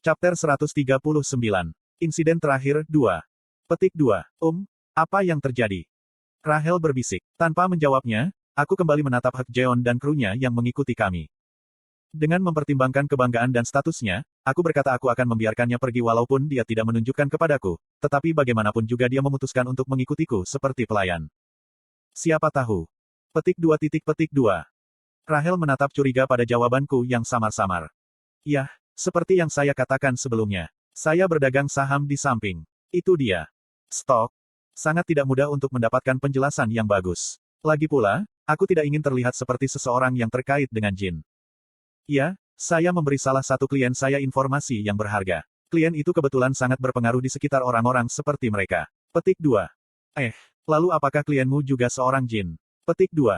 Chapter 139. Insiden terakhir, 2. Petik 2. Apa yang terjadi? Rahel berbisik. Tanpa menjawabnya, aku kembali menatap Hak Jeon dan krunya yang mengikuti kami. Dengan mempertimbangkan kebanggaan dan statusnya, aku berkata aku akan membiarkannya pergi walaupun dia tidak menunjukkan kepadaku, tetapi bagaimanapun juga dia memutuskan untuk mengikutiku seperti pelayan. Siapa tahu? Petik 2. Rahel menatap curiga pada jawabanku yang samar-samar. Yah, seperti yang saya katakan sebelumnya. Saya berdagang saham di samping. Itu dia. Stok. Sangat tidak mudah untuk mendapatkan penjelasan yang bagus. Lagi pula, aku tidak ingin terlihat seperti seseorang yang terkait dengan jin. Ya, saya memberi salah satu klien saya informasi yang berharga. Klien itu kebetulan sangat berpengaruh di sekitar orang-orang seperti mereka. Petik 2. Lalu apakah klienmu juga seorang jin? Petik 2.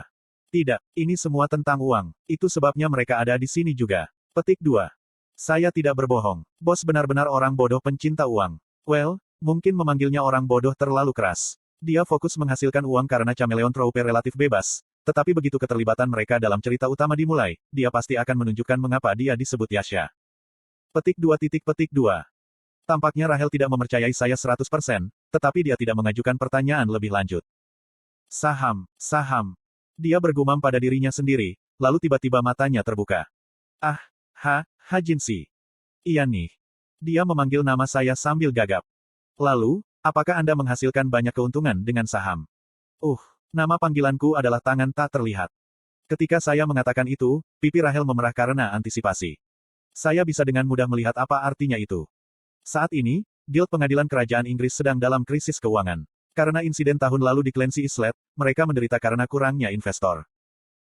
Tidak, ini semua tentang uang. Itu sebabnya mereka ada di sini juga. Petik 2. Saya tidak berbohong. Bos benar-benar orang bodoh pencinta uang. Well, mungkin memanggilnya orang bodoh terlalu keras. Dia fokus menghasilkan uang karena Chameleon Troupe relatif bebas. Tetapi begitu keterlibatan mereka dalam cerita utama dimulai, dia pasti akan menunjukkan mengapa dia disebut Yasha. Petik 2. Tampaknya Rahel tidak mempercayai saya 100%, tetapi dia tidak mengajukan pertanyaan lebih lanjut. Saham. Dia bergumam pada dirinya sendiri, lalu tiba-tiba matanya terbuka. Hajinsi. Iya nih. Dia memanggil nama saya sambil gagap. Lalu, apakah Anda menghasilkan banyak keuntungan dengan saham? Nama panggilanku adalah tangan tak terlihat. Ketika saya mengatakan itu, pipi Rahel memerah karena antisipasi. Saya bisa dengan mudah melihat apa artinya itu. Saat ini, Guild Pengadilan Kerajaan Inggris sedang dalam krisis keuangan. Karena insiden tahun lalu di Clancy Islet, mereka menderita karena kurangnya investor.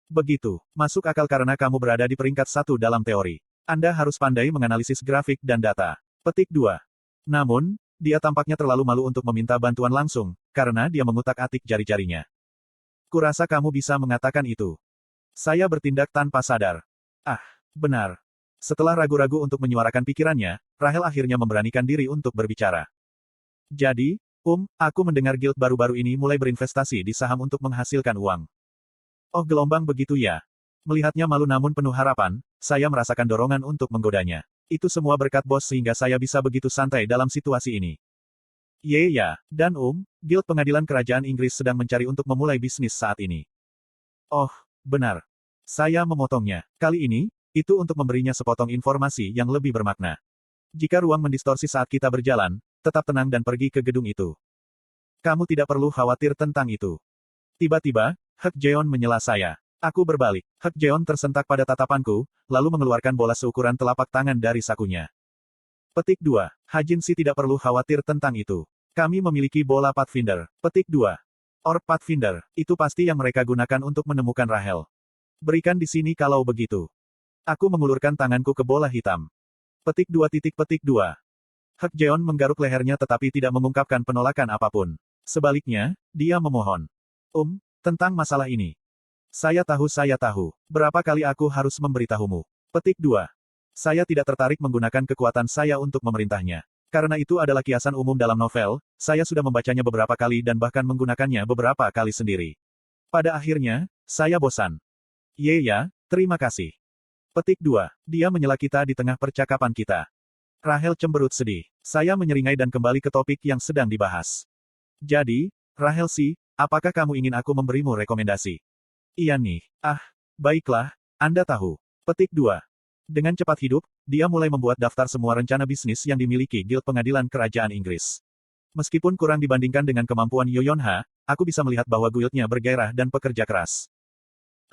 Begitu, masuk akal karena kamu berada di peringkat 1 dalam teori. Anda harus pandai menganalisis grafik dan data. Petik 2. Namun, dia tampaknya terlalu malu untuk meminta bantuan langsung, karena dia mengutak-atik jari-jarinya. Kurasa kamu bisa mengatakan itu. Saya bertindak tanpa sadar. Benar. Setelah ragu-ragu untuk menyuarakan pikirannya, Rahel akhirnya memberanikan diri untuk berbicara. Jadi, aku mendengar guild baru-baru ini mulai berinvestasi di saham untuk menghasilkan uang. Oh, gelombang begitu ya. Melihatnya malu namun penuh harapan, saya merasakan dorongan untuk menggodanya. Itu semua berkat bos sehingga saya bisa begitu santai dalam situasi ini. Ya, dan Guild Pengadilan Kerajaan Inggris sedang mencari untuk memulai bisnis saat ini. Oh, benar. Saya memotongnya. Kali ini, itu untuk memberinya sepotong informasi yang lebih bermakna. Jika ruang mendistorsi saat kita berjalan, tetap tenang dan pergi ke gedung itu. Kamu tidak perlu khawatir tentang itu. Tiba-tiba, Hak Jeon menyela saya. Aku berbalik. Hak Jeon tersentak pada tatapanku, lalu mengeluarkan bola seukuran telapak tangan dari sakunya. Petik 2. Hajinsi tidak perlu khawatir tentang itu. Kami memiliki bola Pathfinder. Petik 2. Orb Pathfinder, itu pasti yang mereka gunakan untuk menemukan Rahel. Berikan di sini kalau begitu. Aku mengulurkan tanganku ke bola hitam. Petik 2. Hak Jeon menggaruk lehernya tetapi tidak mengungkapkan penolakan apapun. Sebaliknya, dia memohon. Tentang masalah ini. Saya tahu. Berapa kali aku harus memberitahumu? Petik 2. Saya tidak tertarik menggunakan kekuatan saya untuk memerintahnya. Karena itu adalah kiasan umum dalam novel, saya sudah membacanya beberapa kali dan bahkan menggunakannya beberapa kali sendiri. Pada akhirnya, saya bosan. Ya, terima kasih. Petik 2. Dia menyela kita di tengah percakapan kita. Rahel cemberut sedih. Saya menyeringai dan kembali ke topik yang sedang dibahas. Jadi, Rahel apakah kamu ingin aku memberimu rekomendasi? Iya nih. Baiklah, Anda tahu. Petik 2. Dengan cepat hidup, dia mulai membuat daftar semua rencana bisnis yang dimiliki Guild Pengadilan Kerajaan Inggris. Meskipun kurang dibandingkan dengan kemampuan Yoyonha, aku bisa melihat bahwa guildnya bergairah dan pekerja keras.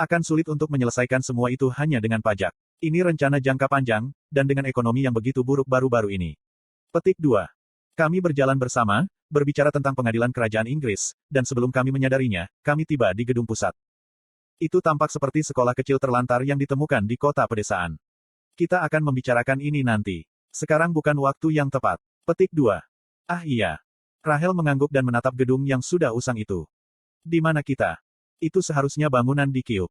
Akan sulit untuk menyelesaikan semua itu hanya dengan pajak. Ini rencana jangka panjang, dan dengan ekonomi yang begitu buruk baru-baru ini. Petik 2. Kami berjalan bersama, berbicara tentang pengadilan kerajaan Inggris, dan sebelum kami menyadarinya, kami tiba di gedung pusat. Itu tampak seperti sekolah kecil terlantar yang ditemukan di kota pedesaan. Kita akan membicarakan ini nanti. Sekarang bukan waktu yang tepat. Petik 2. Iya. Rahel mengangguk dan menatap gedung yang sudah usang itu. Di mana kita? Itu seharusnya bangunan di Kyub.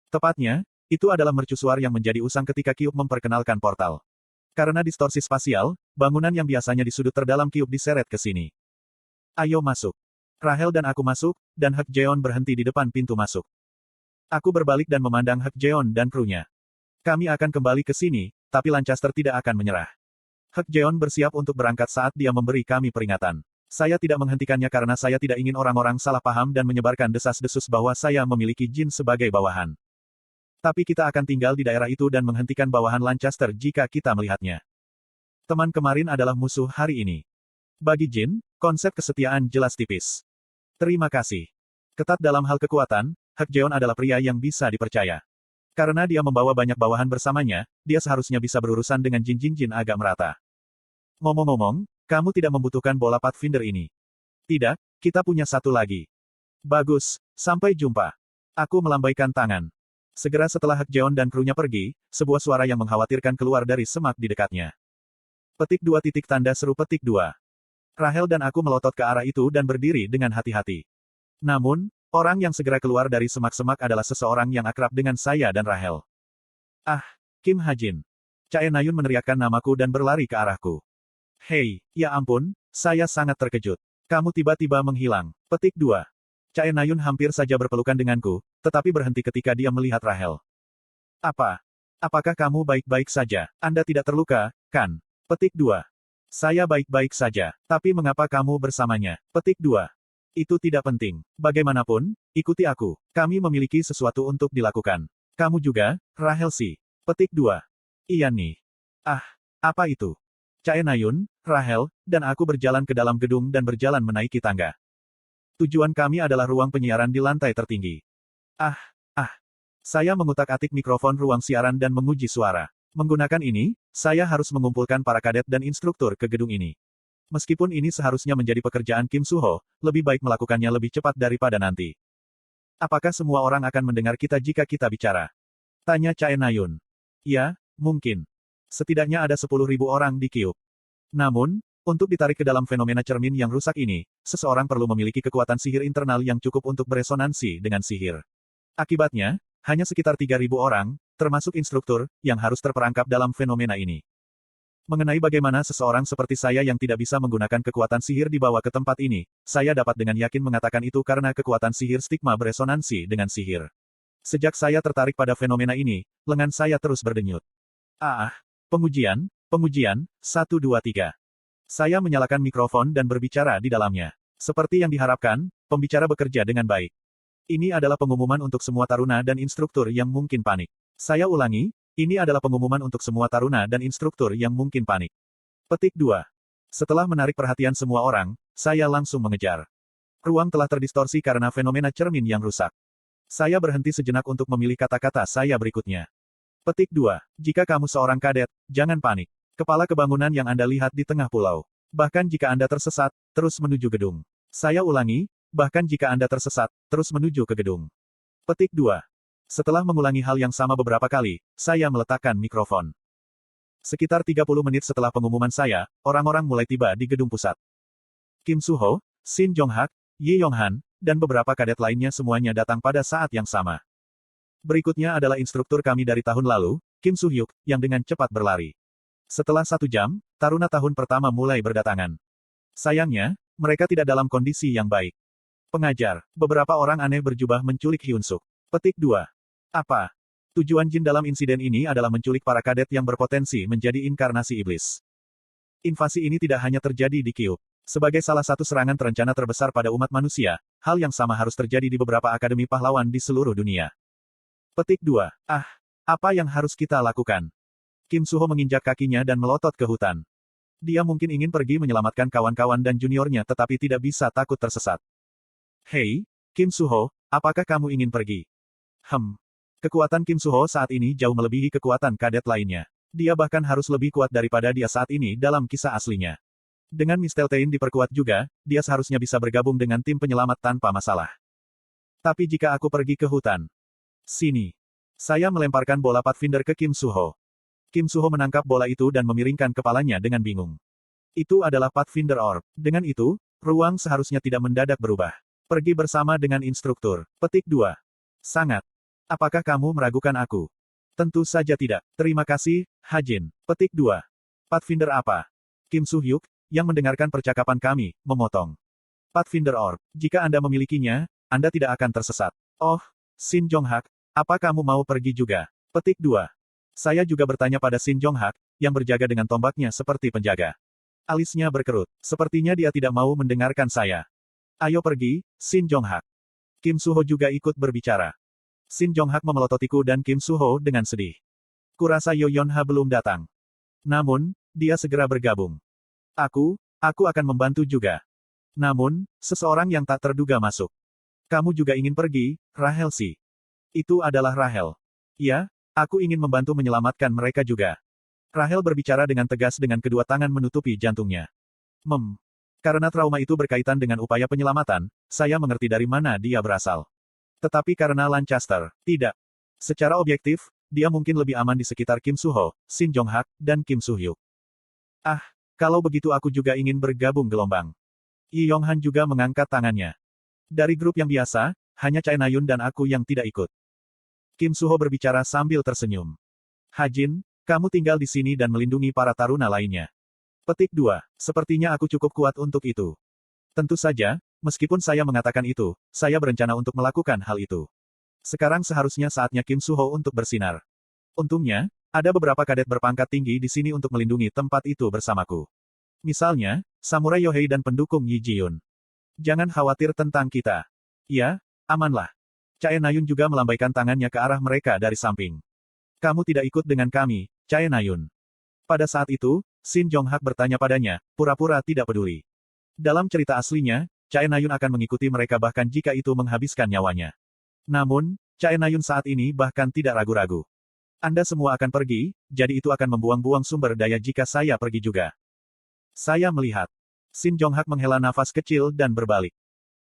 Tepatnya, itu adalah mercusuar yang menjadi usang ketika Kyub memperkenalkan portal. Karena distorsi spasial, bangunan yang biasanya di sudut terdalam Kyub diseret ke sini. Ayo masuk. Rahel dan aku masuk, dan Hak Jeon berhenti di depan pintu masuk. Aku berbalik dan memandang Hak Jeon dan krunya. Kami akan kembali ke sini, tapi Lancaster tidak akan menyerah. Hek Jeon bersiap untuk berangkat saat dia memberi kami peringatan. Saya tidak menghentikannya karena saya tidak ingin orang-orang salah paham dan menyebarkan desas-desus bahwa saya memiliki jin sebagai bawahan. Tapi kita akan tinggal di daerah itu dan menghentikan bawahan Lancaster jika kita melihatnya. Teman kemarin adalah musuh hari ini. Bagi jin, konsep kesetiaan jelas tipis. Terima kasih. Ketat dalam hal kekuatan, Hek Jeon adalah pria yang bisa dipercaya. Karena dia membawa banyak bawahan bersamanya, dia seharusnya bisa berurusan dengan jin-jin agak merata. Ngomong-ngomong, kamu tidak membutuhkan bola Pathfinder ini. Tidak, kita punya satu lagi. Bagus, sampai jumpa. Aku melambaikan tangan. Segera setelah Hek Jeon dan krunya pergi, sebuah suara yang mengkhawatirkan keluar dari semak di dekatnya. Petik 2 titik tanda seru petik 2. Rahel dan aku melotot ke arah itu dan berdiri dengan hati-hati. Namun, orang yang segera keluar dari semak-semak adalah seseorang yang akrab dengan saya dan Rahel. Ah, Kim Ha-jin. Chae Na-yun meneriakkan namaku dan berlari ke arahku. Hei, ya ampun, saya sangat terkejut. Kamu tiba-tiba menghilang. Petik 2. Chae Na-yun hampir saja berpelukan denganku, tetapi berhenti ketika dia melihat Rahel. Apakah kamu baik-baik saja? Anda tidak terluka, kan? Petik 2. Saya baik-baik saja, tapi mengapa kamu bersamanya? Petik 2. Itu tidak penting. Bagaimanapun, ikuti aku. Kami memiliki sesuatu untuk dilakukan. Kamu juga, Rahel sih. Petik 2. Iya nih. Ah, apa itu? Chae Na-yun, Rahel, dan aku berjalan ke dalam gedung dan berjalan menaiki tangga. Tujuan kami adalah ruang penyiaran di lantai tertinggi. Saya mengutak-atik mikrofon ruang siaran dan menguji suara. Menggunakan ini, saya harus mengumpulkan para kadet dan instruktur ke gedung ini. Meskipun ini seharusnya menjadi pekerjaan Kim Suho, lebih baik melakukannya lebih cepat daripada nanti. Apakah semua orang akan mendengar kita jika kita bicara? Tanya Chae Na-yun. Ya, mungkin. Setidaknya ada 10.000 orang di Kyuk. Namun, untuk ditarik ke dalam fenomena cermin yang rusak ini, seseorang perlu memiliki kekuatan sihir internal yang cukup untuk beresonansi dengan sihir. Akibatnya, hanya sekitar 3.000 orang, termasuk instruktur, yang harus terperangkap dalam fenomena ini. Mengenai bagaimana seseorang seperti saya yang tidak bisa menggunakan kekuatan sihir dibawa ke tempat ini, saya dapat dengan yakin mengatakan itu karena kekuatan sihir stigma beresonansi dengan sihir. Sejak saya tertarik pada fenomena ini, lengan saya terus berdenyut. Pengujian, 1, 2, 3. Saya menyalakan mikrofon dan berbicara di dalamnya. Seperti yang diharapkan, pembicara bekerja dengan baik. Ini adalah pengumuman untuk semua taruna dan instruktur yang mungkin panik. Saya ulangi, ini adalah pengumuman untuk semua taruna dan instruktur yang mungkin panik. Petik 2. Setelah menarik perhatian semua orang, saya langsung mengejar. Ruang telah terdistorsi karena fenomena cermin yang rusak. Saya berhenti sejenak untuk memilih kata-kata saya berikutnya. Petik 2. Jika kamu seorang kadet, jangan panik. Kepala kebangunan yang Anda lihat di tengah pulau. Bahkan jika Anda tersesat, terus menuju gedung. Saya ulangi, bahkan jika Anda tersesat, terus menuju ke gedung. Petik 2. Setelah mengulangi hal yang sama beberapa kali, saya meletakkan mikrofon. Sekitar 30 menit setelah pengumuman saya, orang-orang mulai tiba di gedung pusat. Kim Suho, Shin Jong-hak, Yi Yong-han, dan beberapa kadet lainnya semuanya datang pada saat yang sama. Berikutnya adalah instruktur kami dari tahun lalu, Kim Soo-hyuk, yang dengan cepat berlari. Setelah 1 jam, taruna tahun pertama mulai berdatangan. Sayangnya, mereka tidak dalam kondisi yang baik. Pengajar, beberapa orang aneh berjubah menculik Hyunsuk. Petik 2. Apa? Tujuan jin dalam insiden ini adalah menculik para kadet yang berpotensi menjadi inkarnasi iblis. Invasi ini tidak hanya terjadi di Kyuk. Sebagai salah satu serangan terencana terbesar pada umat manusia, hal yang sama harus terjadi di beberapa akademi pahlawan di seluruh dunia. Petik 2. Apa yang harus kita lakukan? Kim Suho menginjak kakinya dan melotot ke hutan. Dia mungkin ingin pergi menyelamatkan kawan-kawan dan juniornya tetapi tidak bisa takut tersesat. Hei, Kim Suho, apakah kamu ingin pergi? Kekuatan Kim Suho saat ini jauh melebihi kekuatan kadet lainnya. Dia bahkan harus lebih kuat daripada dia saat ini dalam kisah aslinya. Dengan Misteltein diperkuat juga, dia seharusnya bisa bergabung dengan tim penyelamat tanpa masalah. Tapi jika aku pergi ke hutan, sini. Saya melemparkan bola Pathfinder ke Kim Suho. Kim Suho menangkap bola itu dan memiringkan kepalanya dengan bingung. Itu adalah Pathfinder Orb. Dengan itu, ruang seharusnya tidak mendadak berubah. Pergi bersama dengan instruktur. Petik 2. Sangat. Apakah kamu meragukan aku? Tentu saja tidak. Terima kasih, Ha-jin. Petik 2. Pathfinder apa? Kim Soo-hyuk, yang mendengarkan percakapan kami, memotong. Pathfinder Orb. Jika Anda memilikinya, Anda tidak akan tersesat. Oh, Shin Jong-hak, apa kamu mau pergi juga? Petik 2. Saya juga bertanya pada Shin Jong-hak, yang berjaga dengan tombaknya seperti penjaga. Alisnya berkerut. Sepertinya dia tidak mau mendengarkan saya. Ayo pergi, Shin Jonghak. Kim Suho juga ikut berbicara. Shin Jonghak memelototiku dan Kim Suho dengan sedih. Kurasa Yo Yonha belum datang. Namun, dia segera bergabung. Aku akan membantu juga. Namun, seseorang yang tak terduga masuk. Kamu juga ingin pergi, Rahel Si. Itu adalah Rahel. Ya, aku ingin membantu menyelamatkan mereka juga. Rahel berbicara dengan tegas dengan kedua tangan menutupi jantungnya. Karena trauma itu berkaitan dengan upaya penyelamatan, saya mengerti dari mana dia berasal. Tetapi karena Lancaster, tidak. Secara objektif, dia mungkin lebih aman di sekitar Kim Suho, Shin Jonghak, dan Kim Suhyuk. Kalau begitu aku juga ingin bergabung gelombang. Yi Yonghan juga mengangkat tangannya. Dari grup yang biasa, hanya Chae Nayun dan aku yang tidak ikut. Kim Suho berbicara sambil tersenyum. Hajin, kamu tinggal di sini dan melindungi para taruna lainnya. Petik 2. Sepertinya aku cukup kuat untuk itu. Tentu saja, meskipun saya mengatakan itu, saya berencana untuk melakukan hal itu. Sekarang seharusnya saatnya Kim Suho untuk bersinar. Untungnya, ada beberapa kadet berpangkat tinggi di sini untuk melindungi tempat itu bersamaku. Misalnya, Samurai Yohei dan pendukung Yi Jiyun. Jangan khawatir tentang kita. Ya, amanlah. Chae Nayun juga melambaikan tangannya ke arah mereka dari samping. Kamu tidak ikut dengan kami, Chae Nayun. Pada saat itu, Shin Jonghak bertanya padanya, pura-pura tidak peduli. Dalam cerita aslinya, Chae Nayun akan mengikuti mereka bahkan jika itu menghabiskan nyawanya. Namun, Chae Nayun saat ini bahkan tidak ragu-ragu. Anda semua akan pergi, jadi itu akan membuang-buang sumber daya jika saya pergi juga. Saya melihat. Shin Jonghak menghela nafas kecil dan berbalik.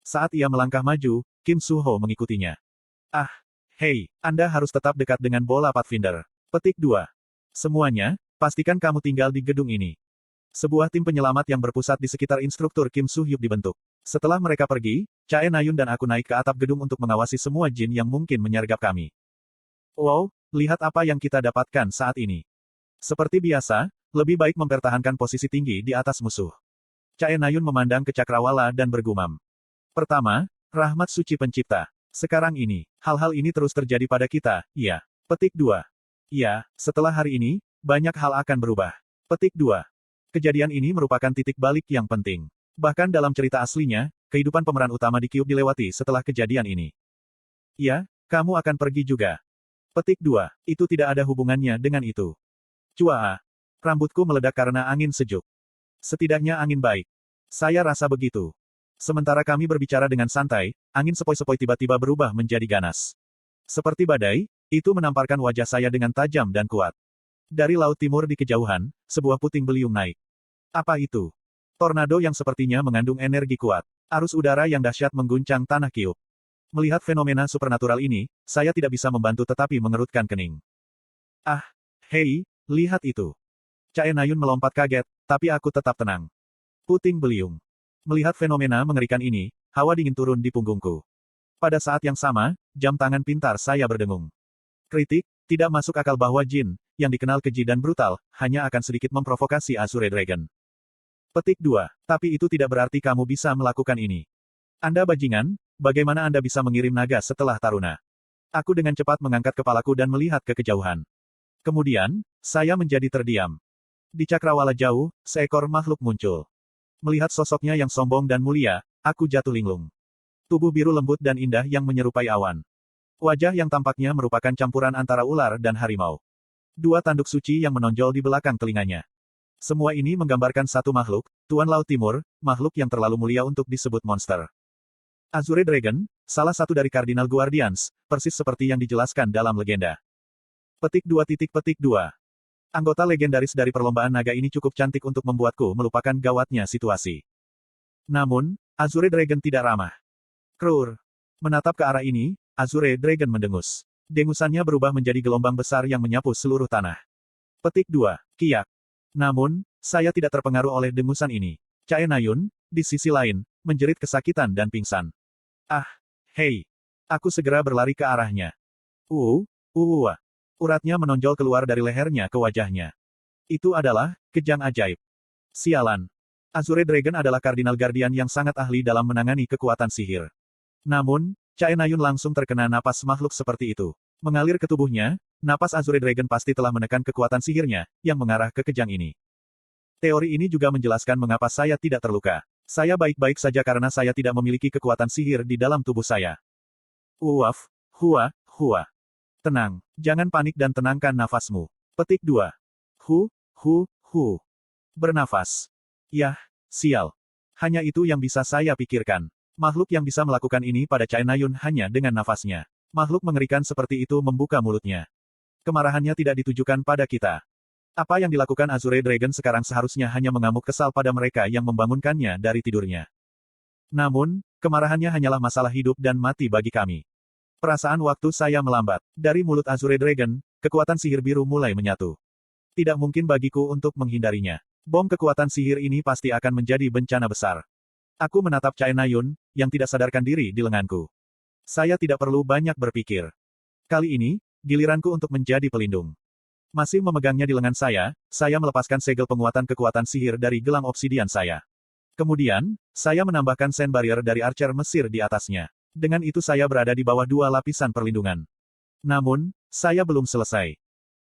Saat ia melangkah maju, Kim Suho mengikutinya. Hei, Anda harus tetap dekat dengan bola Pathfinder. Petik 2. Semuanya, pastikan kamu tinggal di gedung ini. Sebuah tim penyelamat yang berpusat di sekitar instruktur Kim Suhyuk dibentuk. Setelah mereka pergi, Chae Nayun dan aku naik ke atap gedung untuk mengawasi semua jin yang mungkin menyergap kami. Wow, lihat apa yang kita dapatkan saat ini. Seperti biasa, lebih baik mempertahankan posisi tinggi di atas musuh. Chae Nayun memandang ke Cakrawala dan bergumam. Pertama, rahmat suci pencipta. Sekarang ini, hal-hal ini terus terjadi pada kita, ya. Petik 2. Ya, setelah hari ini, banyak hal akan berubah. Petik 2. Kejadian ini merupakan titik balik yang penting. Bahkan dalam cerita aslinya, kehidupan pemeran utama di Cube dilewati setelah kejadian ini. Ya, kamu akan pergi juga. Petik 2. Itu tidak ada hubungannya dengan itu. Cua. Rambutku meledak karena angin sejuk. Setidaknya angin baik. Saya rasa begitu. Sementara kami berbicara dengan santai, angin sepoi-sepoi tiba-tiba berubah menjadi ganas. Seperti badai, itu menamparkan wajah saya dengan tajam dan kuat. Dari laut timur di kejauhan, sebuah puting beliung naik. Apa itu? Tornado yang sepertinya mengandung energi kuat. Arus udara yang dahsyat mengguncang tanah Cube. Melihat fenomena supernatural ini, saya tidak bisa membantu tetapi mengerutkan kening. Hei, lihat itu. Chae Nayun melompat kaget, tapi aku tetap tenang. Puting beliung. Melihat fenomena mengerikan ini, hawa dingin turun di punggungku. Pada saat yang sama, jam tangan pintar saya berdengung. Kritik, tidak masuk akal bahwa Jin, yang dikenal keji dan brutal, hanya akan sedikit memprovokasi Azure Dragon. Petik 2. Tapi itu tidak berarti kamu bisa melakukan ini. Anda bajingan, bagaimana Anda bisa mengirim naga setelah taruna? Aku dengan cepat mengangkat kepalaku dan melihat ke kejauhan. Kemudian, saya menjadi terdiam. Di cakrawala jauh, seekor makhluk muncul. Melihat sosoknya yang sombong dan mulia, aku jatuh linglung. Tubuh biru lembut dan indah yang menyerupai awan. Wajah yang tampaknya merupakan campuran antara ular dan harimau. Dua tanduk suci yang menonjol di belakang telinganya. Semua ini menggambarkan satu makhluk, Tuan Laut Timur, makhluk yang terlalu mulia untuk disebut monster. Azure Dragon, salah satu dari Cardinal Guardians, persis seperti yang dijelaskan dalam legenda. Petik 2. Anggota legendaris dari perlombaan naga ini cukup cantik untuk membuatku melupakan gawatnya situasi. Namun, Azure Dragon tidak ramah. Krur. Menatap ke arah ini, Azure Dragon mendengus. Dengusannya berubah menjadi gelombang besar yang menyapu seluruh tanah. Petik 2. Kiak. Namun, saya tidak terpengaruh oleh dengusan ini. Chae Nayun, di sisi lain, menjerit kesakitan dan pingsan. Hei. Aku segera berlari ke arahnya. Uratnya menonjol keluar dari lehernya ke wajahnya. Itu adalah kejang ajaib. Sialan. Azure Dragon adalah Cardinal Guardian yang sangat ahli dalam menangani kekuatan sihir. Namun, Chae Nayun langsung terkena napas makhluk seperti itu. Mengalir ke tubuhnya, napas Azure Dragon pasti telah menekan kekuatan sihirnya, yang mengarah ke kejang ini. Teori ini juga menjelaskan mengapa saya tidak terluka. Saya baik-baik saja karena saya tidak memiliki kekuatan sihir di dalam tubuh saya. Uaf, hua, hua. Tenang, jangan panik dan tenangkan nafasmu. Petik 2. Hu. Bernafas. Yah, sial. Hanya itu yang bisa saya pikirkan. Makhluk yang bisa melakukan ini pada Chai Nayun hanya dengan nafasnya. Makhluk mengerikan seperti itu membuka mulutnya. Kemarahannya tidak ditujukan pada kita. Apa yang dilakukan Azure Dragon sekarang seharusnya hanya mengamuk kesal pada mereka yang membangunkannya dari tidurnya. Namun, kemarahannya hanyalah masalah hidup dan mati bagi kami. Perasaan waktu saya melambat. Dari mulut Azure Dragon, kekuatan sihir biru mulai menyatu. Tidak mungkin bagiku untuk menghindarinya. Bom kekuatan sihir ini pasti akan menjadi bencana besar. Aku menatap Chai Nayun, yang tidak sadarkan diri di lenganku. Saya tidak perlu banyak berpikir. Kali ini, giliranku untuk menjadi pelindung. Masih memegangnya di lengan saya melepaskan segel penguatan kekuatan sihir dari gelang obsidian saya. Kemudian, saya menambahkan sand barrier dari archer Mesir di atasnya. Dengan itu saya berada di bawah 2 lapisan perlindungan. Namun, saya belum selesai.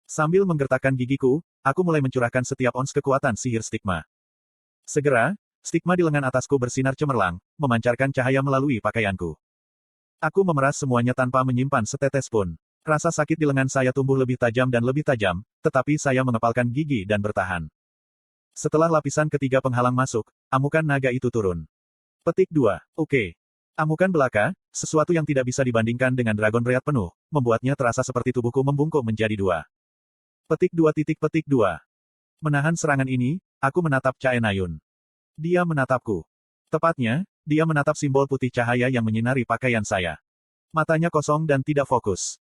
Sambil menggertakkan gigiku, aku mulai mencurahkan setiap ons kekuatan sihir stigma. Segera, stigma di lengan atasku bersinar cemerlang, memancarkan cahaya melalui pakaianku. Aku memeras semuanya tanpa menyimpan setetes pun. Rasa sakit di lengan saya tumbuh lebih tajam dan lebih tajam, tetapi saya mengepalkan gigi dan bertahan. Setelah lapisan ketiga penghalang masuk, amukan naga itu turun. Petik 2. Oke. Amukan belaka, sesuatu yang tidak bisa dibandingkan dengan Dragon Breath penuh, membuatnya terasa seperti tubuhku membungkuk menjadi 2. Petik 2. Menahan serangan ini, aku menatap Chai Nayun. Dia menatapku. Tepatnya, dia menatap simbol putih cahaya yang menyinari pakaian saya. Matanya kosong dan tidak fokus.